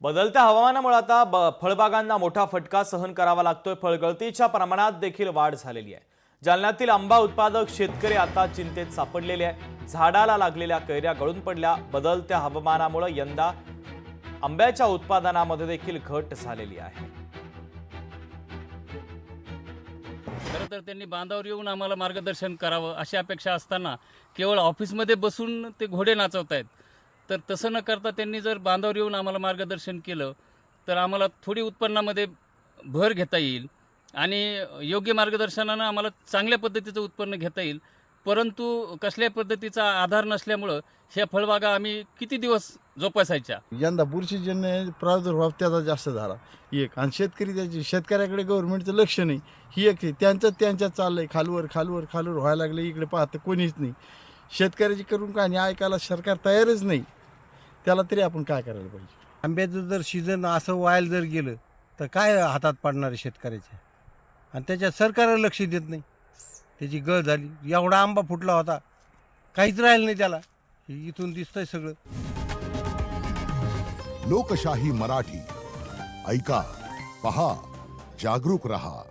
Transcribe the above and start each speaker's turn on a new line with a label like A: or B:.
A: बदलत्या हवामानामुळे आता फळबागांना मोठा फटका सहन करावा लागतोय। फळगळतीच्या प्रमाणात देखील वाढ झालेली आहे। जालन्यातील आंबा उत्पादक शेतकरी आता चिंतेत सापडलेले आहे। झाडाला लागलेल्या कैऱ्या गळून पडल्या। बदलत्या हवामानामुळे यंदा आंब्याच्या उत्पादनामध्ये देखील घट झालेली आहे।
B: खरं तर त्यांनी बांधावर येऊन आम्हाला मार्गदर्शन करावं अशी अपेक्षा असताना केवळ ऑफिसमध्ये बसून ते घोडे नाचवतायत। तर तसं न करता त्यांनी जर बांधावर येऊन आम्हाला मार्गदर्शन केलं तर आम्हाला थोडी उत्पन्नामध्ये भर घेता येईल आणि योग्य मार्गदर्शनानं आम्हाला चांगल्या पद्धतीचं उत्पन्न घेता येईल। परंतु कसल्या पद्धतीचा आधार नसल्यामुळं ह्या फळबागा आम्ही किती दिवस जोपासायच्या।
C: यंदा बुरशीजन्य प्रादुर्भाव त्याचा जास्त झाला एक, आणि शेतकऱ्याकडे गव्हर्नमेंटचं लक्ष नाही ही एक आहे। त्यांचं चाललंय खालवर खालवर खालवर व्हायला लागलं। इकडे पाहतं कोणीच नाही। शेतकऱ्याची करून काय नाही ऐकायला सरकार तयारच नाही। त्याला तरी आपण काय करायला पाहिजे?
D: आंब्याचं जर सीझन असं व्हायला जर गेलं तर काय हातात पडणार आहे शेतकऱ्याच्या? आणि त्याच्यात सरकार लक्ष देत नाही। त्याची गळ झाली, एवढा आंबा फुटला होता, काहीच राहिलं नाही त्याला। इथून दिसतंय सगळं।
E: लोकशाही मराठी ऐका, पहा, जागरूक रहा।